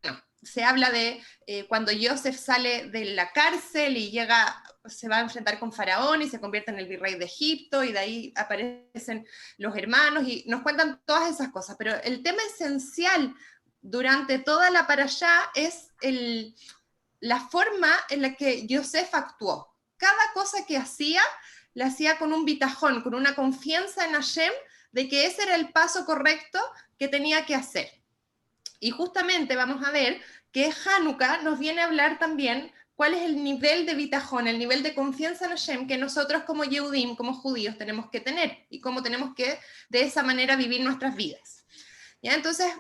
bueno, se habla de cuando Joseph sale de la cárcel y se va a enfrentar con Faraón y se convierte en el virrey de Egipto, y de ahí aparecen los hermanos, y nos cuentan todas esas cosas, pero el tema esencial durante toda la parashá es la forma en la que Joseph actuó. Cada cosa que hacía, la hacía con un bitajón, con una confianza en Hashem, de que ese era el paso correcto que tenía que hacer. Y justamente vamos a ver que Hanukkah nos viene a hablar también cuál es el nivel de bitajón, el nivel de confianza en Hashem que nosotros como Yehudim, como judíos, tenemos que tener, y cómo tenemos que de esa manera vivir nuestras vidas. ¿Ya? Entonces,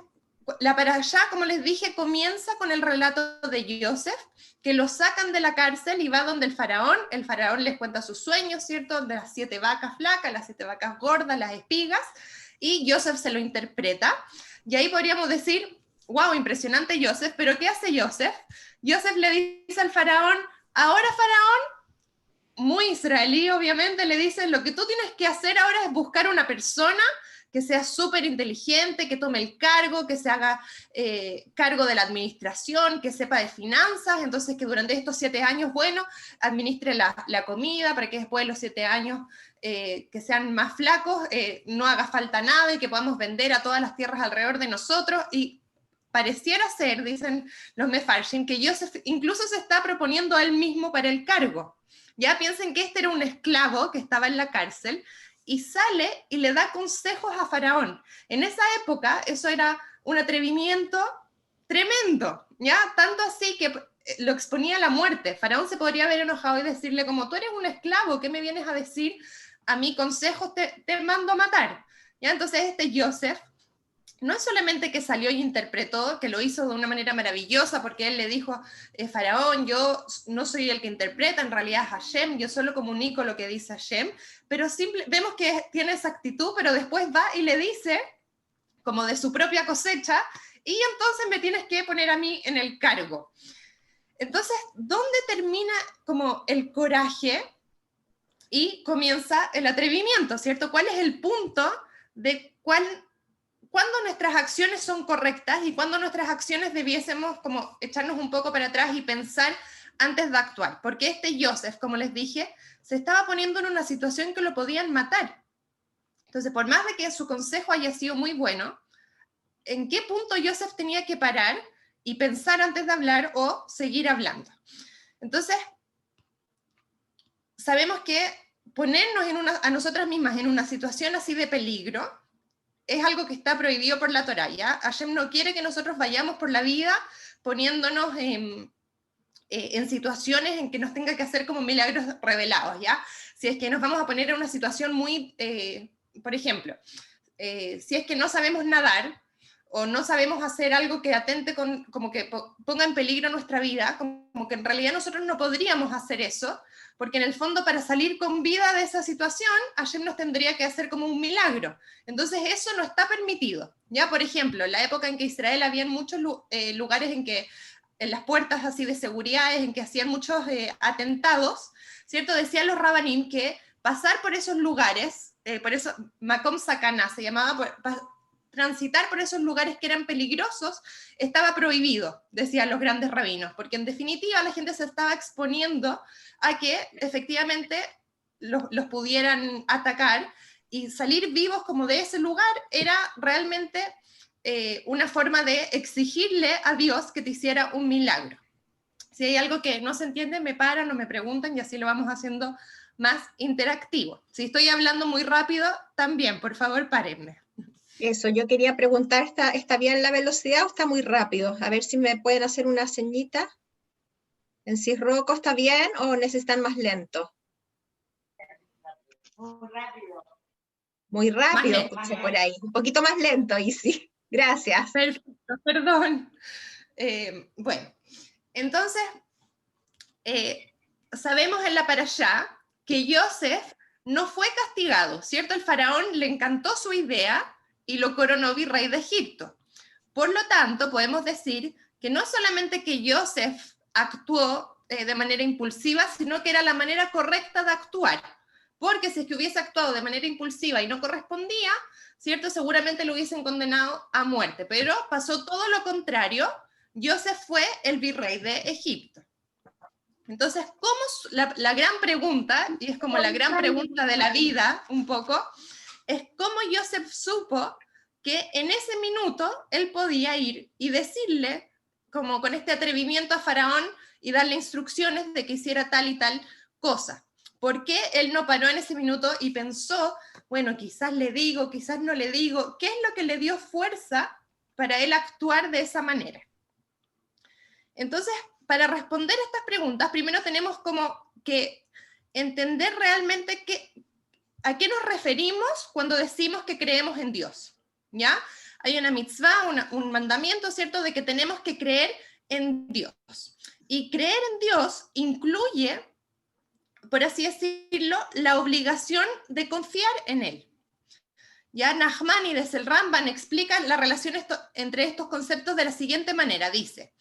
la parashá, como les dije, comienza con el relato de Joseph, que lo sacan de la cárcel y va donde el faraón les cuenta sus sueños, ¿cierto? De las 7 vacas flacas, las 7 vacas gordas, las espigas, y Joseph se lo interpreta, y ahí podríamos decir, wow, impresionante Joseph, pero ¿qué hace Joseph? Joseph le dice al faraón, ahora faraón, muy israelí obviamente, le dice, lo que tú tienes que hacer ahora es buscar una persona que sea súper inteligente, que tome el cargo, que se haga cargo de la administración, que sepa de finanzas, entonces que durante estos 7 años, bueno, administre la comida para que después de los 7 años que sean más flacos, no haga falta nada y que podamos vender a todas las tierras alrededor de nosotros. Y pareciera ser, dicen los mefarshim, que Joseph incluso se está proponiendo a él mismo para el cargo. Ya piensen que este era un esclavo que estaba en la cárcel, y sale y le da consejos a Faraón. En esa época eso era un atrevimiento tremendo, ¿ya? Tanto así que lo exponía a la muerte. Faraón se podría haber enojado y decirle como, tú eres un esclavo, ¿qué me vienes a decir a mi consejo? Te mando a matar. ¿Ya? Entonces este Joseph no es solamente que salió y interpretó, que lo hizo de una manera maravillosa, porque él le dijo, Faraón, yo no soy el que interpreta, en realidad es Hashem, yo solo comunico lo que dice Hashem, pero vemos que tiene esa actitud, pero después va y le dice, como de su propia cosecha, y entonces me tienes que poner a mí en el cargo. Entonces, ¿dónde termina como el coraje y comienza el atrevimiento, ¿cierto? ¿Cuál es el punto de cuándo nuestras acciones son correctas y cuándo nuestras acciones debiésemos como echarnos un poco para atrás y pensar antes de actuar? Porque este Joseph, como les dije, se estaba poniendo en una situación que lo podían matar. Entonces, por más de que su consejo haya sido muy bueno, ¿en qué punto Joseph tenía que parar y pensar antes de hablar o seguir hablando? Entonces, sabemos que ponernos a nosotras mismas en una situación así de peligro es algo que está prohibido por la Torá, ¿ya? Hashem no quiere que nosotros vayamos por la vida poniéndonos en situaciones en que nos tenga que hacer como milagros revelados, ¿ya? Si es que nos vamos a poner en una situación muy, por ejemplo, si es que no sabemos nadar o no sabemos hacer algo que atente como que ponga en peligro nuestra vida, como que en realidad nosotros no podríamos hacer eso, porque en el fondo para salir con vida de esa situación, Hashem nos tendría que hacer como un milagro. Entonces eso no está permitido. Ya, por ejemplo, en la época en que Israel había muchos lugares en las puertas así de seguridad, en que hacían muchos atentados, ¿cierto? Decían los rabanim que pasar por esos lugares, por eso Makom Sakana se llamaba, transitar por esos lugares que eran peligrosos estaba prohibido, decían los grandes rabinos, porque en definitiva la gente se estaba exponiendo a que efectivamente los pudieran atacar, y salir vivos como de ese lugar era realmente una forma de exigirle a Dios que te hiciera un milagro. Si hay algo que no se entiende, me paran o me preguntan, y así lo vamos haciendo más interactivo. Si estoy hablando muy rápido, también, por favor, párenme. Eso, yo quería preguntar, ¿está bien la velocidad o está muy rápido? A ver si me pueden hacer una ceñita. ¿En Cisroco está bien o necesitan más lento? Muy rápido. Muy rápido, escuché por ahí. Un poquito más lento, Isi. Gracias. Perfecto, perdón. Bueno, entonces, sabemos en la parashá que Joseph no fue castigado, ¿cierto? El faraón le encantó su idea y lo coronó virrey de Egipto. Por lo tanto, podemos decir que no solamente que Joseph actuó de manera impulsiva, sino que era la manera correcta de actuar. Porque si es que hubiese actuado de manera impulsiva y no correspondía, ¿cierto? Seguramente lo hubiesen condenado a muerte. Pero pasó todo lo contrario, Joseph fue el virrey de Egipto. Entonces, la gran pregunta, y es como la gran pregunta de la vida, un poco, es cómo Joseph supo que en ese minuto él podía ir y decirle, como con este atrevimiento a Faraón, y darle instrucciones de que hiciera tal y tal cosa. ¿Por qué él no paró en ese minuto y pensó, bueno, quizás le digo, quizás no le digo? ¿Qué es lo que le dio fuerza para él actuar de esa manera? Entonces, para responder estas preguntas, primero tenemos como que entender realmente a qué nos referimos cuando decimos que creemos en Dios, ¿ya? Hay una mitzvah, un mandamiento, ¿cierto?, de que tenemos que creer en Dios. Y creer en Dios incluye, por así decirlo, la obligación de confiar en Él. Ya Nachmanides, el Ramban, explica la relación entre estos conceptos de la siguiente manera. Dice,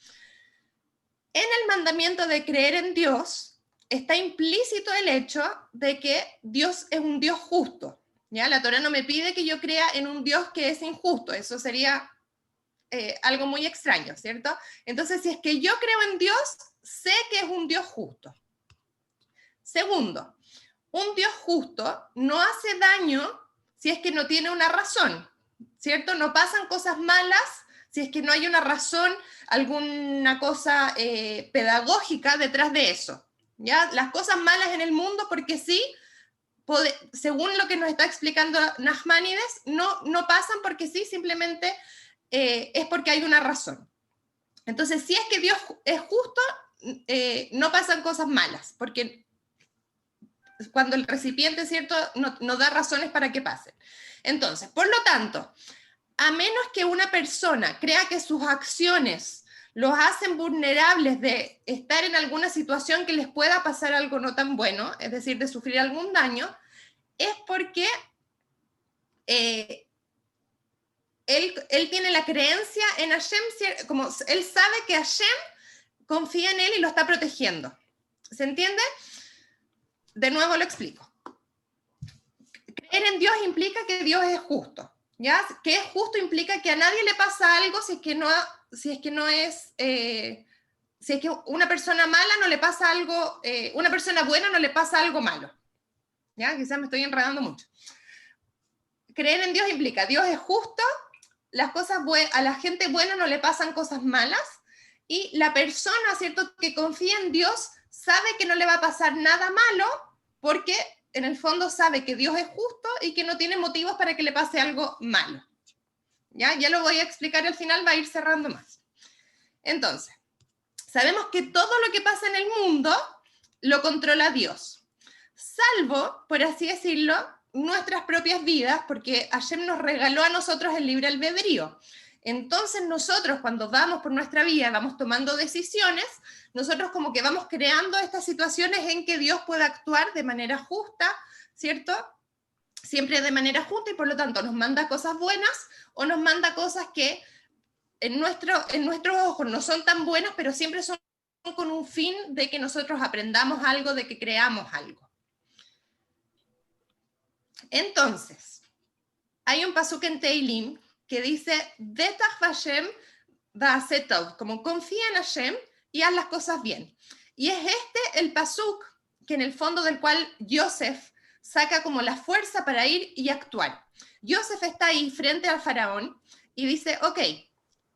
en el mandamiento de creer en Dios está implícito el hecho de que Dios es un Dios justo. ¿Ya? La Torá no me pide que yo crea en un Dios que es injusto. Eso sería algo muy extraño, ¿cierto? Entonces, si es que yo creo en Dios, sé que es un Dios justo. Segundo, un Dios justo no hace daño si es que no tiene una razón, ¿cierto? No pasan cosas malas si es que no hay una razón, alguna cosa pedagógica detrás de eso, ¿ya? Las cosas malas en el mundo, porque sí, según lo que nos está explicando Nachmanides, no pasan porque sí, simplemente es porque hay una razón. Entonces, si es que Dios es justo, no pasan cosas malas, porque cuando el recipiente, ¿cierto?, no da razones para que pasen. Entonces, por lo tanto, a menos que una persona crea que sus acciones los hacen vulnerables de estar en alguna situación que les pueda pasar algo no tan bueno, es decir, de sufrir algún daño, es porque él tiene la creencia en Hashem, como él sabe que Hashem confía en él y lo está protegiendo. ¿Se entiende? De nuevo lo explico. Creer en Dios implica que Dios es justo, ¿ya? Que es justo implica que a nadie le pasa algo si es que una persona mala no le pasa algo, una persona buena no le pasa algo malo, ¿ya? Quizás me estoy enredando mucho. Creer en Dios implica, Dios es justo, a la gente buena no le pasan cosas malas, y la persona, ¿cierto?, que confía en Dios sabe que no le va a pasar nada malo, porque en el fondo sabe que Dios es justo y que no tiene motivos para que le pase algo malo. Ya lo voy a explicar al final, va a ir cerrando más. Entonces, sabemos que todo lo que pasa en el mundo lo controla Dios, salvo, por así decirlo, nuestras propias vidas, porque Hashem nos regaló a nosotros el libre albedrío. Entonces nosotros, cuando vamos por nuestra vida, vamos tomando decisiones, nosotros como que vamos creando estas situaciones en que Dios pueda actuar de manera justa, ¿cierto? Siempre de manera justa, y por lo tanto nos manda cosas buenas o nos manda cosas que en nuestros ojos no son tan buenas, pero siempre son con un fin de que nosotros aprendamos algo, de que creamos algo. Entonces, hay un pasuk en Teilim que dice, Betach Hashem va'aseh tov, como confía en Hashem y haz las cosas bien. Y es este el pasuk que en el fondo del cual Joseph saca como la fuerza para ir y actuar. Joseph está ahí frente al faraón y dice, ok,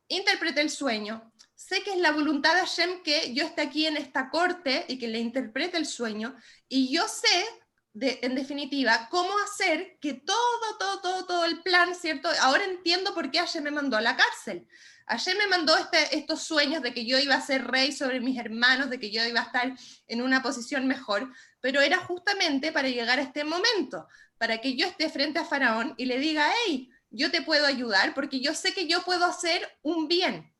interprete el sueño, sé que es la voluntad de Hashem que yo esté aquí en esta corte y que le interprete el sueño, y yo sé, en definitiva, cómo hacer que todo el plan, ¿cierto? Ahora entiendo por qué Hashem me mandó a la cárcel. Hashem me mandó estos sueños de que yo iba a ser rey sobre mis hermanos, de que yo iba a estar en una posición mejor, pero era justamente para llegar a este momento, para que yo esté frente a Faraón y le diga, hey, yo te puedo ayudar porque yo sé que yo puedo hacer un bien.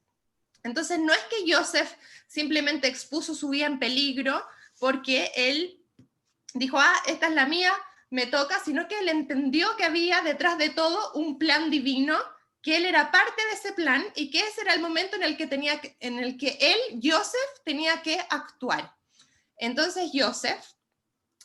Entonces no es que Joseph simplemente expuso su vida en peligro porque él dijo, esta es la mía, me toca, sino que él entendió que había detrás de todo un plan divino, que él era parte de ese plan y que ese era el momento en el que él, Joseph, tenía que actuar. Entonces Joseph,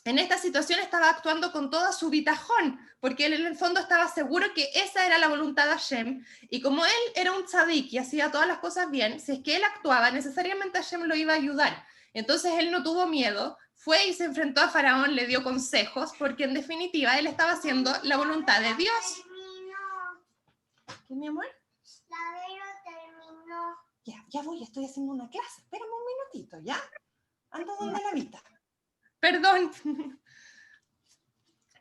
en esta situación, estaba actuando con toda su bitajón, porque él en el fondo estaba seguro que esa era la voluntad de Hashem, y como él era un tzadik y hacía todas las cosas bien, si es que él actuaba, necesariamente Hashem lo iba a ayudar. Entonces él no tuvo miedo, fue y se enfrentó a Faraón, le dio consejos, porque en definitiva él estaba haciendo la voluntad de Dios. ¿Qué, mi amor? La Vero terminó. Ya voy, estoy haciendo una clase. Espérame un minutito, ¿ya? Ando donde la vista. Perdón.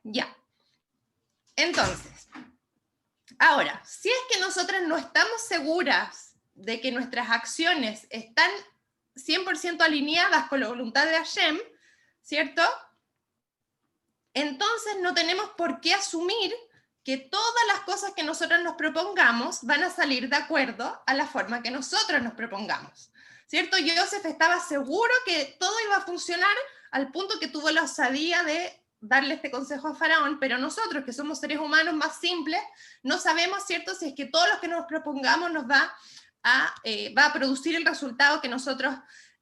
Ya. Entonces, ahora, si es que nosotras no estamos seguras de que nuestras acciones están 100% alineadas con la voluntad de Hashem, ¿cierto? Entonces no tenemos por qué asumir que todas las cosas que nosotros nos propongamos van a salir de acuerdo a la forma que nosotros nos propongamos, ¿cierto? Joseph estaba seguro que todo iba a funcionar al punto que tuvo la osadía de darle este consejo a Faraón, pero nosotros, que somos seres humanos más simples, no sabemos, ¿cierto?, si es que todo lo que nos propongamos nos va a producir el resultado que nosotros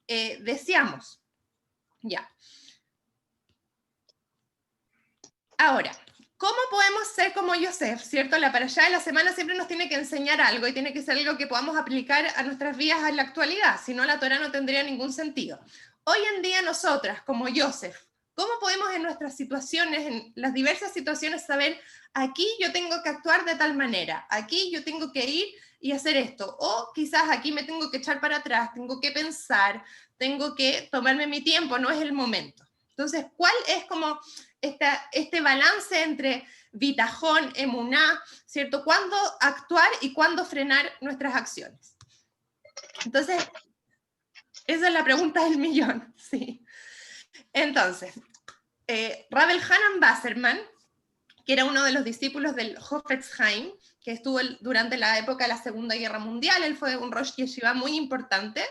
deseamos. Ya. Ahora, ¿cómo podemos ser como Joseph, ¿cierto? La parashá de la semana siempre nos tiene que enseñar algo y tiene que ser algo que podamos aplicar a nuestras vidas en la actualidad, si no la Torá no tendría ningún sentido. Hoy en día nosotras, como Joseph, ¿cómo podemos en nuestras situaciones, en las diversas situaciones, saber aquí yo tengo que actuar de tal manera, aquí yo tengo que ir y hacer esto, o quizás aquí me tengo que echar para atrás, tengo que pensar, tengo que tomarme mi tiempo, no es el momento? Entonces, ¿cuál es como este balance entre bitajón, emuná, ¿cierto? ¿Cuándo actuar y cuándo frenar nuestras acciones? Entonces, esa es la pregunta del millón, sí. Entonces, Rabel Hanan Wasserman, que era uno de los discípulos del Hafetz Haim, que estuvo durante la época de la Segunda Guerra Mundial, él fue un Rosh Yeshiva muy importante,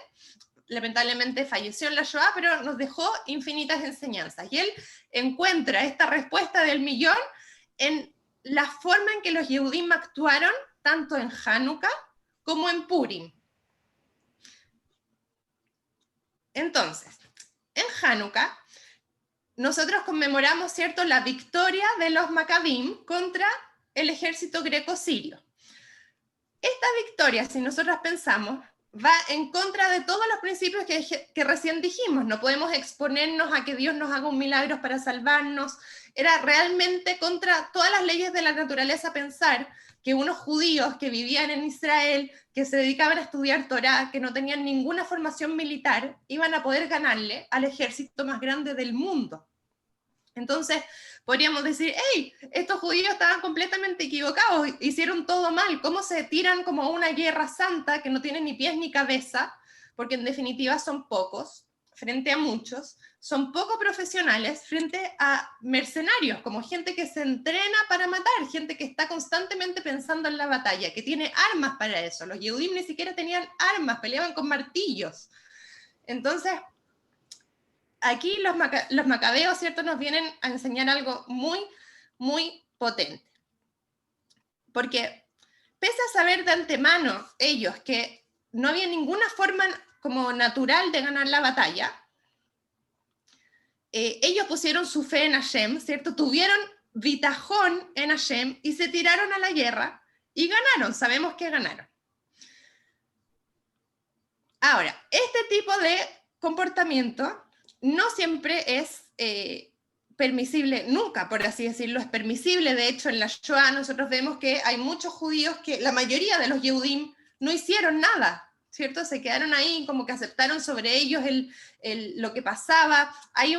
lamentablemente falleció en la Shoah, pero nos dejó infinitas enseñanzas. Y él encuentra esta respuesta del millón en la forma en que los Yehudim actuaron, tanto en Hanukkah como en Purim. Entonces, en Hanukkah, nosotros conmemoramos, ¿cierto?, la victoria de los Maccabim contra el ejército greco-sirio. Esta victoria, si nosotros pensamos, va en contra de todos los principios que recién dijimos. No podemos exponernos a que Dios nos haga un milagro para salvarnos. Era realmente contra todas las leyes de la naturaleza pensar que unos judíos que vivían en Israel, que se dedicaban a estudiar Torá, que no tenían ninguna formación militar, iban a poder ganarle al ejército más grande del mundo. Entonces, podríamos decir, hey, estos judíos estaban completamente equivocados, hicieron todo mal, ¿cómo se tiran como una guerra santa que no tiene ni pies ni cabeza? Porque en definitiva son pocos, frente a muchos, son poco profesionales frente a mercenarios, como gente que se entrena para matar, gente que está constantemente pensando en la batalla, que tiene armas para eso. Los Yehudim ni siquiera tenían armas, peleaban con martillos. Entonces, aquí los macabeos, ¿cierto?, nos vienen a enseñar algo muy, muy potente. Porque pese a saber de antemano ellos que no había ninguna forma como natural de ganar la batalla, ellos pusieron su fe en Hashem, ¿cierto? Tuvieron bitajón en Hashem y se tiraron a la guerra y ganaron, sabemos que ganaron. Ahora, este tipo de comportamiento no siempre es permisible, nunca, por así decirlo, es permisible. De hecho, en la Shoah nosotros vemos que hay muchos judíos que la mayoría de los Yehudim no hicieron nada, ¿cierto? Se quedaron ahí, como que aceptaron sobre ellos lo que pasaba. Hay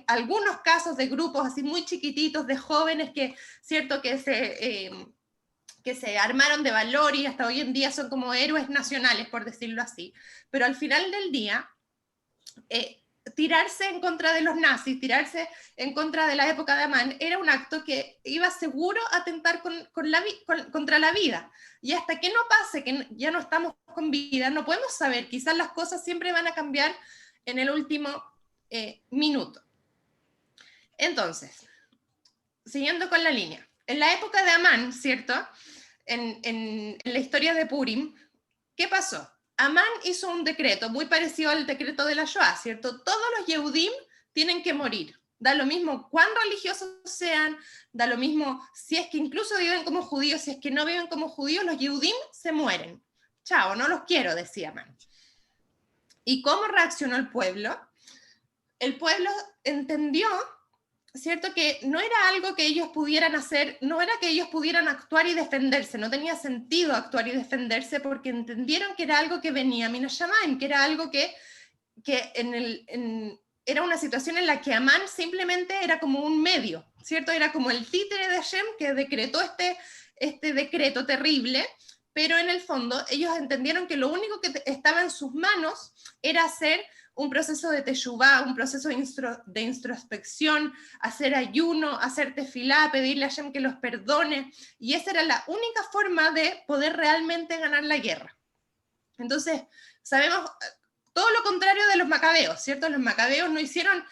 algunos casos de grupos así muy chiquititos de jóvenes que, ¿cierto?, que se armaron de valor y hasta hoy en día son como héroes nacionales, por decirlo así. Pero al final del día, tirarse en contra de los nazis, tirarse en contra de la época de Amán, era un acto que iba seguro a atentar contra la vida. Y hasta que no pase, que ya no estamos con vida, no podemos saber, quizás las cosas siempre van a cambiar en el último minuto. Entonces, siguiendo con la línea, en la época de Amán, ¿cierto?, en la historia de Purim, ¿qué pasó? Amán hizo un decreto muy parecido al decreto de la Shoah, ¿cierto? Todos los Yehudim tienen que morir. Da lo mismo cuán religiosos sean, da lo mismo si es que incluso viven como judíos, si es que no viven como judíos, los Yehudim se mueren. Chao, no los quiero, decía Amán. ¿Y cómo reaccionó el pueblo? El pueblo entendió, ¿cierto?, que no era algo que ellos pudieran hacer, no era que ellos pudieran actuar y defenderse, no tenía sentido actuar y defenderse porque entendieron que era algo que venía min hashamayim, que era algo que era una situación en la que Amán simplemente era como un medio, ¿cierto? Era como el títere de Hashem que decretó este decreto terrible, pero en el fondo ellos entendieron que lo único que estaba en sus manos era hacer un proceso de teshuvá, un proceso de introspección, hacer ayuno, hacer tefilá, pedirle a Hashem que los perdone, y esa era la única forma de poder realmente ganar la guerra. Entonces, sabemos todo lo contrario de los macabeos, ¿cierto? Los macabeos no hicieron,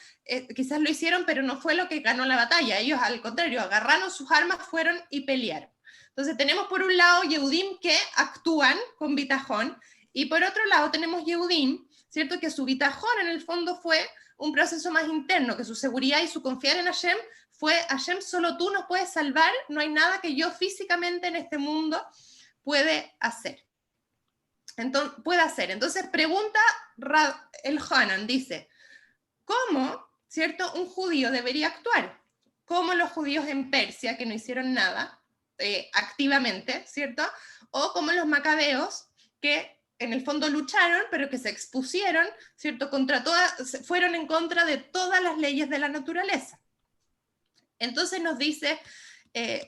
quizás lo hicieron, pero no fue lo que ganó la batalla. Ellos, al contrario, agarraron sus armas, fueron y pelearon. Entonces tenemos por un lado Yehudim que actúan con bitajón, y por otro lado tenemos Yehudim, ¿cierto?, que su bitajón en el fondo fue un proceso más interno, que su seguridad y su confiar en Hashem fue: Hashem, solo tú nos puedes salvar, no hay nada que yo físicamente en este mundo puede hacer. Entonces pregunta el Hanan, dice, ¿cómo, cierto, un judío debería actuar? ¿Cómo los judíos en Persia, que no hicieron nada activamente, ¿cierto? O como los macabeos, que en el fondo lucharon, pero que se expusieron, ¿cierto?, fueron en contra de todas las leyes de la naturaleza. Entonces nos dice,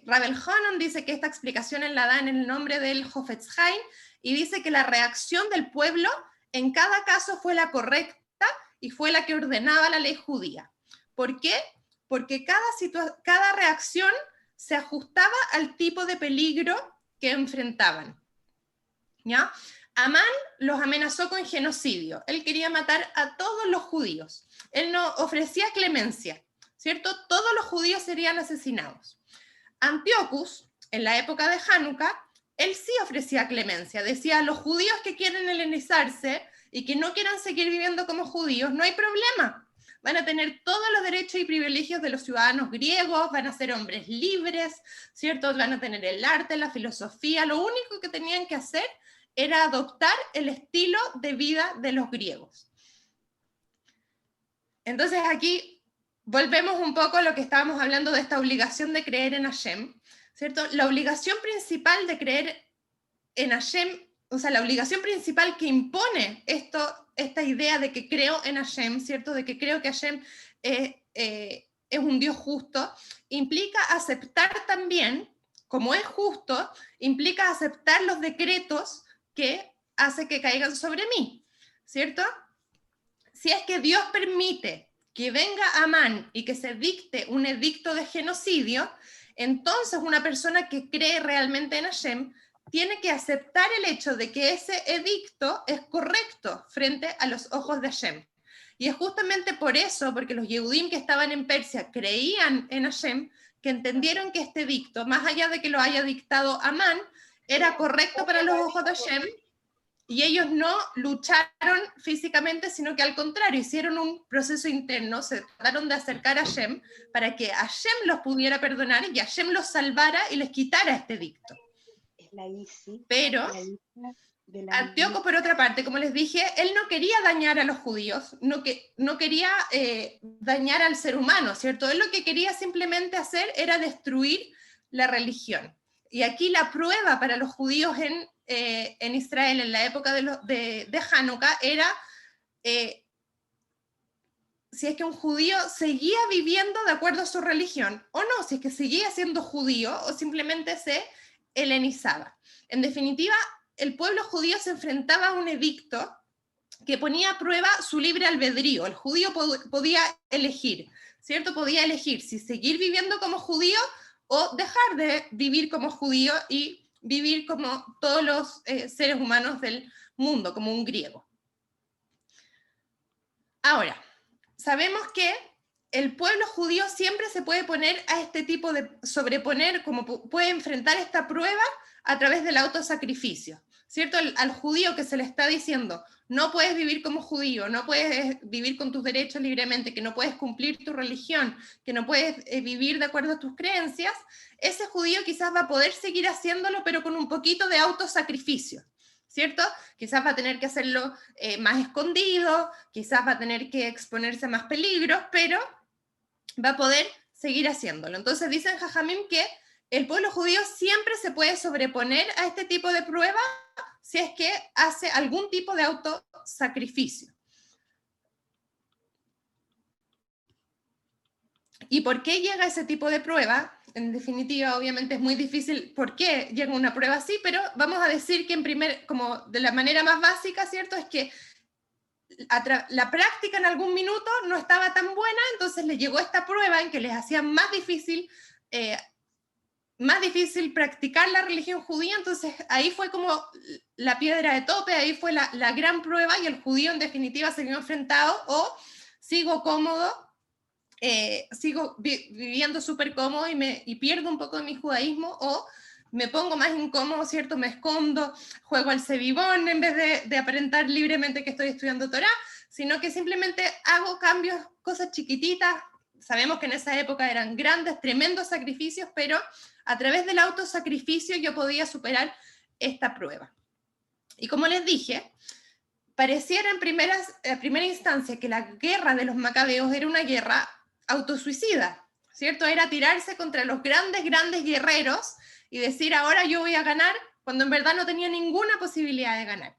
Rab Elhanan dice que esta explicación él la da en el nombre del Hafetz Haim, y dice que la reacción del pueblo en cada caso fue la correcta y fue la que ordenaba la ley judía. ¿Por qué? Porque cada reacción se ajustaba al tipo de peligro que enfrentaban, ¿ya? Amán los amenazó con genocidio. Él quería matar a todos los judíos. Él no ofrecía clemencia, ¿cierto? Todos los judíos serían asesinados. Antíocus, en la época de Hanukkah, él sí ofrecía clemencia. Decía: los judíos que quieren helenizarse y que no quieran seguir viviendo como judíos, no hay problema. Van a tener todos los derechos y privilegios de los ciudadanos griegos, van a ser hombres libres, ¿cierto? Van a tener el arte, la filosofía. Lo único que tenían que hacer era adoptar el estilo de vida de los griegos. Entonces aquí volvemos un poco a lo que estábamos hablando de esta obligación de creer en Hashem, ¿cierto? La obligación principal de creer en Hashem, o sea, la obligación principal que impone esta idea de que creo en Hashem, ¿cierto? De que creo que Hashem es un Dios justo, implica aceptar también, como es justo, implica aceptar los decretos que hace que caigan sobre mí, ¿cierto? Si es que Dios permite que venga Amán y que se dicte un edicto de genocidio, entonces una persona que cree realmente en Hashem tiene que aceptar el hecho de que ese edicto es correcto frente a los ojos de Hashem. Y es justamente por eso, porque los Yehudim que estaban en Persia creían en Hashem, que entendieron que este edicto, más allá de que lo haya dictado Amán, era correcto para los ojos de Hashem, y ellos no lucharon físicamente, sino que al contrario, hicieron un proceso interno, se trataron de acercar a Hashem para que Hashem los pudiera perdonar y Hashem los salvara y les quitara este edicto. Pero Antíoco, por otra parte, como les dije, él no quería dañar a los judíos, no quería dañar al ser humano, ¿cierto? Él lo que quería simplemente hacer era destruir la religión. Y aquí la prueba para los judíos en Israel en la época de Hanukkah era si es que un judío seguía viviendo de acuerdo a su religión o no, si es que seguía siendo judío o simplemente se helenizaba. En definitiva, el pueblo judío se enfrentaba a un edicto que ponía a prueba su libre albedrío. El judío podía elegir, ¿cierto? Podía elegir si seguir viviendo como judío o dejar de vivir como judío y vivir como todos los seres humanos del mundo, como un griego. Ahora, sabemos que el pueblo judío siempre se puede poner a este tipo de, sobreponer, como puede enfrentar esta prueba a través del autosacrificio, ¿cierto? Al judío que se le está diciendo, no puedes vivir como judío, no puedes vivir con tus derechos libremente, que no puedes cumplir tu religión, que no puedes vivir de acuerdo a tus creencias, ese judío quizás va a poder seguir haciéndolo, pero con un poquito de autosacrificio, ¿cierto? Quizás va a tener que hacerlo más escondido, quizás va a tener que exponerse a más peligros, pero va a poder seguir haciéndolo. Entonces dicen Jajamim que el pueblo judío siempre se puede sobreponer a este tipo de prueba si es que hace algún tipo de autosacrificio. ¿Y por qué llega ese tipo de prueba? En definitiva, obviamente es muy difícil por qué llega una prueba así, pero vamos a decir que como de la manera más básica, ¿cierto? Es que la práctica en algún minuto no estaba tan buena, entonces les llegó esta prueba en que les hacía más difícil practicar la religión judía, entonces ahí fue como la piedra de tope, ahí fue la gran prueba y el judío en definitiva se vio enfrentado o sigo cómodo, sigo viviendo súper cómodo y pierdo un poco de mi judaísmo o me pongo más incómodo, ¿cierto? Me escondo, juego al cebibón en vez de aparentar libremente que estoy estudiando Torá, sino que simplemente hago cambios, cosas chiquititas. Sabemos que en esa época eran grandes, tremendos sacrificios, pero a través del autosacrificio yo podía superar esta prueba. Y como les dije, pareciera en primera instancia que la guerra de los macabeos era una guerra autosuicida, ¿cierto? Era tirarse contra los grandes guerreros y decir, ahora yo voy a ganar, cuando en verdad no tenía ninguna posibilidad de ganar.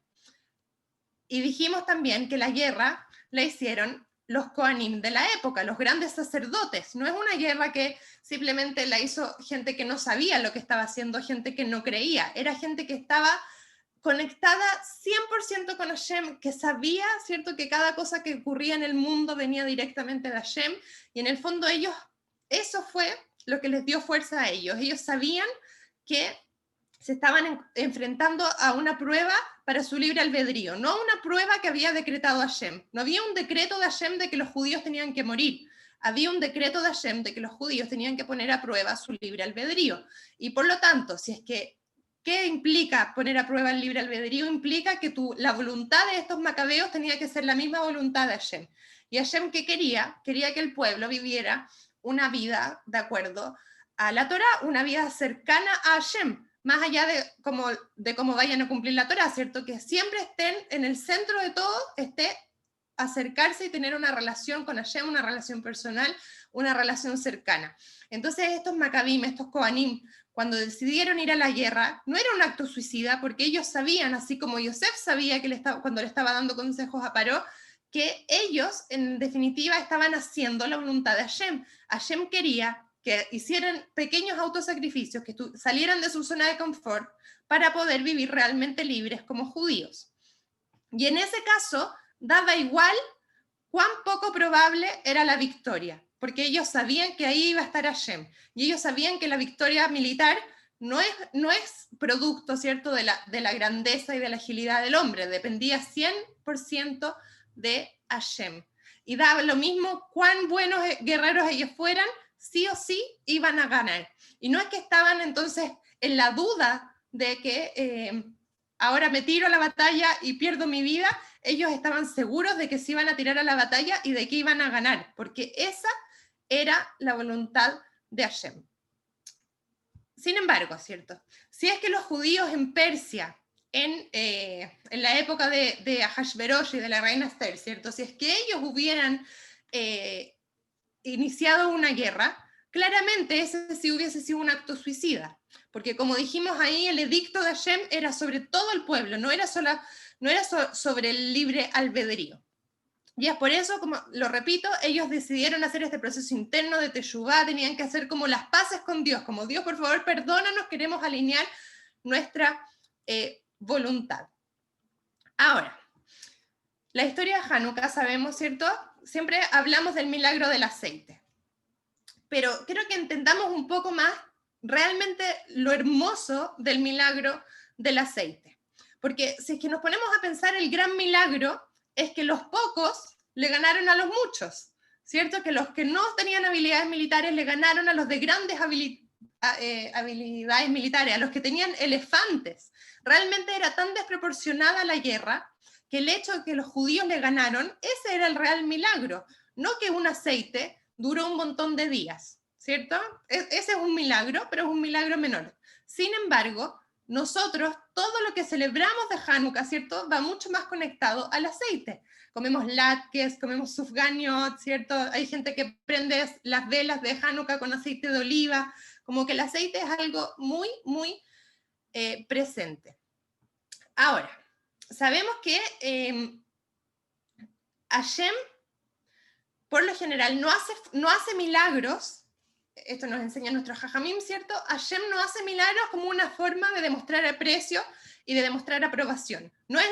Y dijimos también que la guerra la hicieron los Kohanim de la época, los grandes sacerdotes. No es una guerra que simplemente la hizo gente que no sabía lo que estaba haciendo, gente que no creía. Era gente que estaba conectada 100% con Hashem, que sabía, ¿cierto?, que cada cosa que ocurría en el mundo venía directamente de Hashem, y en el fondo ellos, eso fue lo que les dio fuerza a ellos. Ellos sabían que se estaban enfrentando a una prueba para su libre albedrío, no una prueba que había decretado Hashem. No había un decreto de Hashem de que los judíos tenían que morir. Había un decreto de Hashem de que los judíos tenían que poner a prueba su libre albedrío. Y por lo tanto, si es que, ¿qué implica poner a prueba el libre albedrío? Implica que la voluntad de estos macabeos tenía que ser la misma voluntad de Hashem. Y Hashem, ¿qué quería? Quería que el pueblo viviera una vida de acuerdo a la Torá, una vida cercana a Hashem, más allá de cómo vayan a cumplir la Torá, ¿cierto? Que siempre estén en el centro de todo, esté acercarse y tener una relación con Hashem, una relación personal, una relación cercana. Entonces estos Maccabim, estos Kohanim, cuando decidieron ir a la guerra, no era un acto suicida, porque ellos sabían, así como Yosef sabía que cuando le estaba dando consejos a Paró, que ellos en definitiva estaban haciendo la voluntad de Hashem. Hashem quería que hicieran pequeños autosacrificios, que salieran de su zona de confort para poder vivir realmente libres como judíos. Y en ese caso, daba igual cuán poco probable era la victoria, porque ellos sabían que ahí iba a estar Hashem, y ellos sabían que la victoria militar no es producto, ¿cierto?, de la grandeza y de la agilidad del hombre, dependía 100% de Hashem. Y daba lo mismo cuán buenos guerreros ellos fueran, sí o sí iban a ganar. Y no es que estaban entonces en la duda de que ahora me tiro a la batalla y pierdo mi vida. Ellos estaban seguros de que se iban a tirar a la batalla y de que iban a ganar, porque esa era la voluntad de Hashem. Sin embargo, ¿cierto? Si es que los judíos en Persia, en la época de Ahasverosh y de la reina Esther, ¿cierto? Si es que ellos hubieran iniciado una guerra, claramente ese sí hubiese sido un acto suicida, porque como dijimos ahí, el edicto de Hashem era sobre todo el pueblo, no era sobre el libre albedrío. Y es por eso, como lo repito, ellos decidieron hacer este proceso interno de Teshuvá, tenían que hacer como las paces con Dios, como Dios, por favor, perdónanos, queremos alinear nuestra voluntad. Ahora, la historia de Hanukkah, sabemos, ¿cierto? Siempre hablamos del milagro del aceite, pero quiero que entendamos un poco más realmente lo hermoso del milagro del aceite, porque si es que nos ponemos a pensar, el gran milagro es que los pocos le ganaron a los muchos, ¿cierto? Que los que no tenían habilidades militares le ganaron a los de grandes habilidades militares, a los que tenían elefantes. Realmente era tan desproporcionada la guerra que el hecho de que los judíos le ganaron, ese era el real milagro, no que un aceite duró un montón de días, ¿cierto? Ese es un milagro, pero es un milagro menor. Sin embargo, nosotros, todo lo que celebramos de Hanukkah, ¿cierto? Va mucho más conectado al aceite. Comemos latkes, comemos sufganiot, ¿cierto? Hay gente que prende las velas de Hanukkah con aceite de oliva, como que el aceite es algo muy, muy presente. Ahora, sabemos que Hashem, por lo general, no hace milagros, esto nos enseña nuestro Jajamim, ¿cierto? Hashem no hace milagros como una forma de demostrar aprecio y de demostrar aprobación. No es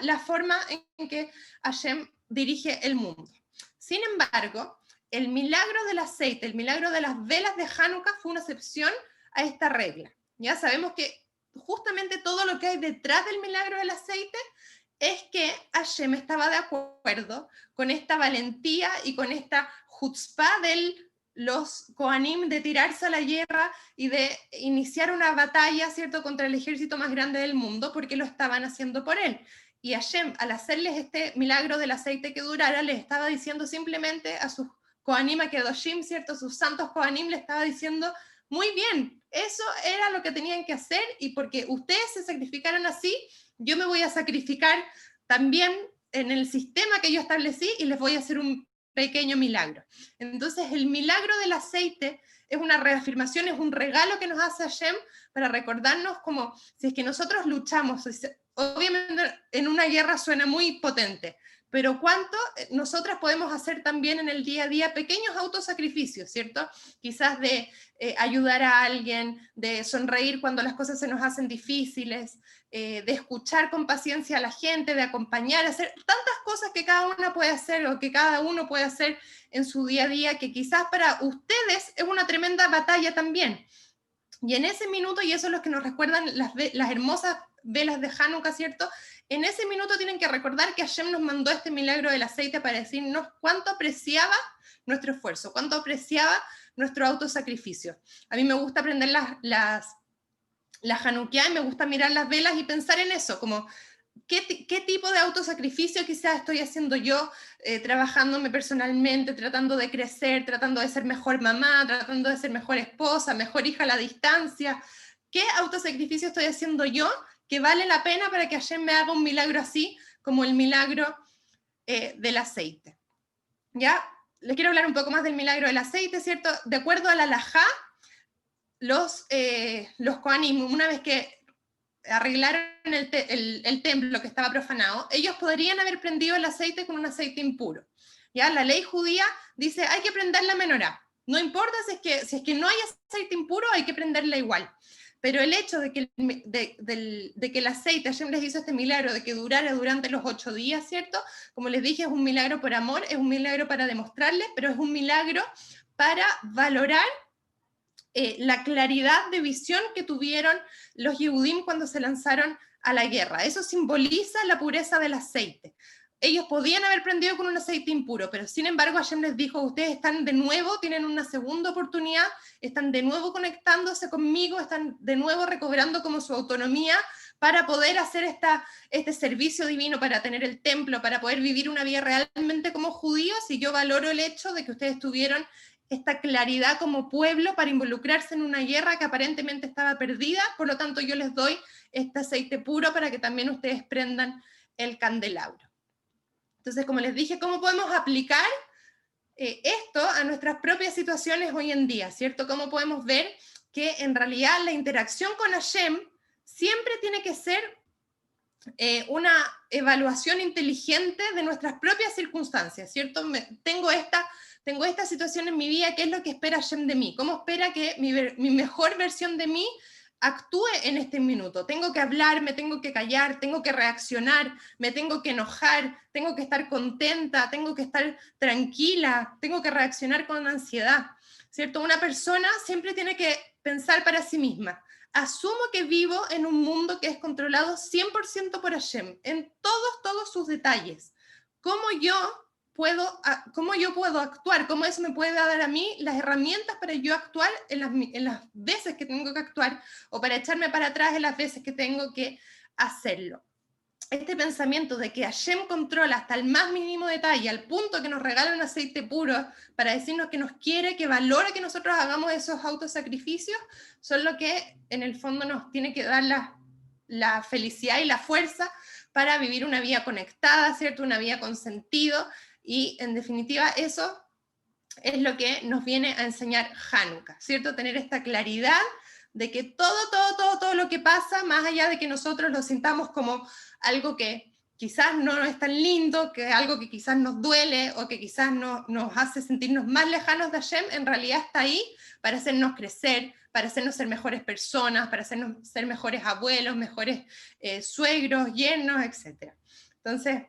la forma en que Hashem dirige el mundo. Sin embargo, el milagro del aceite, el milagro de las velas de Hanukkah fue una excepción a esta regla. Ya sabemos que justamente todo lo que hay detrás del milagro del aceite es que Hashem estaba de acuerdo con esta valentía y con esta chutzpah de los Kohanim de tirarse a la guerra y de iniciar una batalla, ¿cierto?, contra el ejército más grande del mundo, porque lo estaban haciendo por él. Y Hashem, al hacerles este milagro del aceite que durara, les estaba diciendo simplemente a sus Kohanim Kedoshim, ¿cierto?, sus santos Kohanim, le estaba diciendo, muy bien, eso era lo que tenían que hacer, y porque ustedes se sacrificaron así, yo me voy a sacrificar también en el sistema que yo establecí y les voy a hacer un pequeño milagro. Entonces el milagro del aceite es una reafirmación, es un regalo que nos hace Hashem para recordarnos como si es que nosotros luchamos, obviamente en una guerra suena muy potente, pero cuánto nosotras podemos hacer también en el día a día pequeños autosacrificios, ¿cierto? Quizás de ayudar a alguien, de sonreír cuando las cosas se nos hacen difíciles, de escuchar con paciencia a la gente, de acompañar, hacer tantas cosas que cada una puede hacer o que cada uno puede hacer en su día a día, que quizás para ustedes es una tremenda batalla también. Y en ese minuto, y eso es lo que nos recuerdan las hermosas velas de Hanukkah, ¿cierto? En ese minuto tienen que recordar que Hashem nos mandó este milagro del aceite para decirnos cuánto apreciaba nuestro esfuerzo, cuánto apreciaba nuestro autosacrificio. A mí me gusta aprender las Hanukkah y me gusta mirar las velas y pensar en eso, como ¿qué tipo de autosacrificio quizás estoy haciendo yo, trabajándome personalmente, tratando de crecer, tratando de ser mejor mamá, tratando de ser mejor esposa, mejor hija a la distancia? ¿Qué autosacrificio estoy haciendo yo que vale la pena para que Hashem me haga un milagro así como el milagro del aceite? ¿Ya? Les quiero hablar un poco más del milagro del aceite, ¿cierto? De acuerdo a la halajá, los Kohanim, una vez que arreglaron el templo que estaba profanado, ellos podrían haber prendido el aceite con un aceite impuro. ¿Ya? La ley judía dice, hay que prender la menorá. No importa si es que no hay aceite impuro, hay que prenderla igual. Pero el hecho de que el aceite, Hashem les hizo este milagro de que durara durante los 8 días, ¿cierto? Como les dije, es un milagro por amor, es un milagro para demostrarles, pero es un milagro para valorar la claridad de visión que tuvieron los Yehudim cuando se lanzaron a la guerra. Eso simboliza la pureza del aceite. Ellos podían haber prendido con un aceite impuro, pero sin embargo Hashem les dijo, ustedes están de nuevo, tienen una segunda oportunidad, están de nuevo conectándose conmigo, están de nuevo recobrando como su autonomía para poder hacer este servicio divino, para tener el templo, para poder vivir una vida realmente como judíos, y yo valoro el hecho de que ustedes tuvieron esta claridad como pueblo para involucrarse en una guerra que aparentemente estaba perdida, por lo tanto yo les doy este aceite puro para que también ustedes prendan el candelabro. Entonces, como les dije, ¿cómo podemos aplicar esto a nuestras propias situaciones hoy en día? ¿Cierto? ¿Cómo podemos ver que en realidad la interacción con Hashem siempre tiene que ser una evaluación inteligente de nuestras propias circunstancias? ¿Cierto? Tengo esta situación en mi vida, ¿qué es lo que espera Hashem de mí? ¿Cómo espera que mi mejor versión de mí actúe en este minuto? Tengo que hablar, me tengo que callar, tengo que reaccionar, me tengo que enojar, tengo que estar contenta, tengo que estar tranquila, tengo que reaccionar con ansiedad, ¿cierto? Una persona siempre tiene que pensar para sí misma. Asumo que vivo en un mundo que es controlado 100% por Hashem, en todos sus detalles. ¿Cómo yo cómo yo puedo actuar, cómo eso me puede dar a mí las herramientas para yo actuar en las veces que tengo que actuar, o para echarme para atrás en las veces que tengo que hacerlo. Este pensamiento de que Hashem controla hasta el más mínimo detalle, al punto que nos regala un aceite puro para decirnos que nos quiere, que valora que nosotros hagamos esos autosacrificios, son lo que en el fondo nos tiene que dar la felicidad y la fuerza para vivir una vida conectada, ¿cierto? Una vida con sentido, y en definitiva eso es lo que nos viene a enseñar Hanukkah, ¿cierto? Tener esta claridad de que todo lo que pasa, más allá de que nosotros lo sintamos como algo que quizás no es tan lindo, que algo que quizás nos duele o que quizás nos hace sentirnos más lejanos de Hashem, en realidad está ahí para hacernos crecer, para hacernos ser mejores personas, para hacernos ser mejores abuelos, mejores suegros, yernos, etc. Entonces,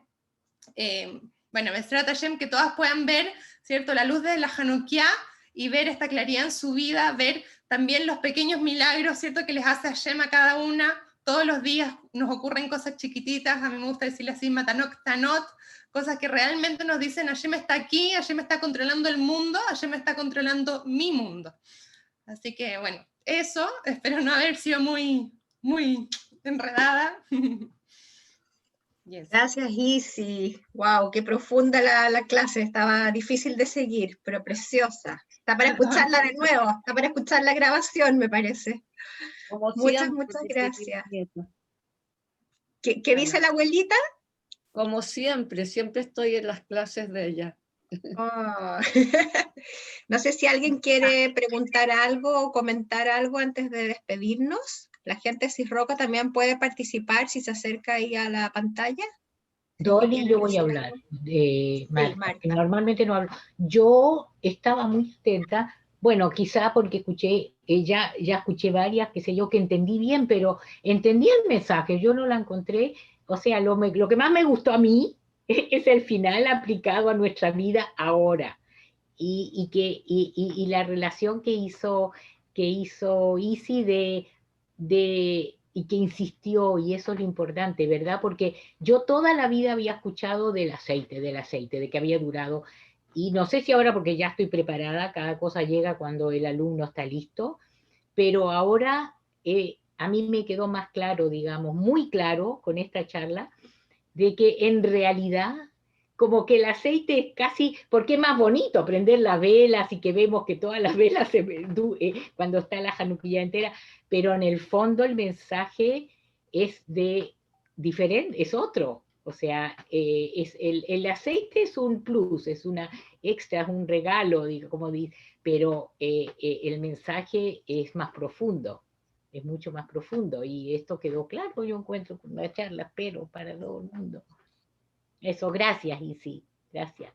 bueno, Besrat Hashem, que todas puedan ver, ¿cierto?, la luz de la Hanukkah y ver esta claridad en su vida, ver también los pequeños milagros, ¿cierto?, que les hace Hashem a cada una. Todos los días nos ocurren cosas chiquititas, a mí me gusta decirle así, matanot, tanot, cosas que realmente nos dicen, Hashem está aquí, Hashem está controlando el mundo, Hashem está controlando mi mundo. Así que, bueno, eso, espero no haber sido muy enredada. Yes. Gracias, Isi. Wow, qué profunda la clase, estaba difícil de seguir, pero preciosa. Está para escucharla de nuevo, está para escuchar la grabación, me parece. Muchas gracias. ¿Qué dice la abuelita? Como siempre estoy en las clases de ella. Oh. No sé si alguien quiere preguntar algo o comentar algo antes de despedirnos. La gente de Sisroco también puede participar si se acerca ahí a la pantalla. Dolly, yo voy a hablar. Marta, que normalmente no hablo. Yo estaba muy atenta, bueno, quizá porque ya escuché varias, qué sé yo, que entendí bien, pero entendí el mensaje, yo no la encontré. O sea, lo que más me gustó a mí es el final aplicado a nuestra vida ahora. Y la relación que hizo Isi y que insistió, y eso es lo importante, ¿verdad? Porque yo toda la vida había escuchado del aceite, de que había durado, y no sé si ahora porque ya estoy preparada, cada cosa llega cuando el alumno está listo, pero ahora a mí me quedó más claro, digamos, muy claro con esta charla, de que en realidad como que el aceite es casi, porque es más bonito prender las velas y que vemos que todas las velas cuando está la Hanukkah entera, pero en el fondo el mensaje es diferente, es otro. O sea, el aceite es un plus, es una extra, es un regalo, como dice, pero el mensaje es más profundo, es mucho más profundo, y esto quedó claro, yo encuentro, con la charla, pero para todo el mundo. Eso, gracias, Isi, gracias.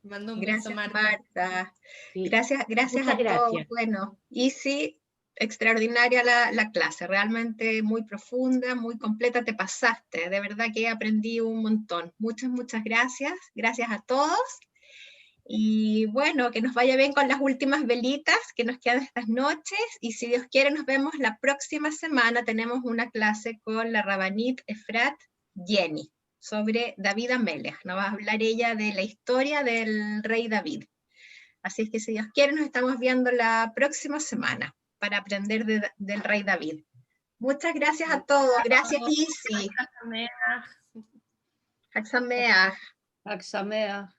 Mando un gracias, beso, Marta. Sí. Gracias a todos. Bueno, Isi, extraordinaria la clase, realmente muy profunda, muy completa, te pasaste, de verdad que aprendí un montón. Muchas gracias, gracias a todos. Y bueno, que nos vaya bien con las últimas velitas que nos quedan estas noches, y si Dios quiere nos vemos la próxima semana. Tenemos una clase con la Rabanit Efrat Jenny sobre David Amelech. Nos va a hablar ella de la historia del rey David. Así es que si Dios quiere nos estamos viendo la próxima semana para aprender del rey David. Muchas gracias a todos. Gracias, Isi. Hag Sameach. Hag Sameach.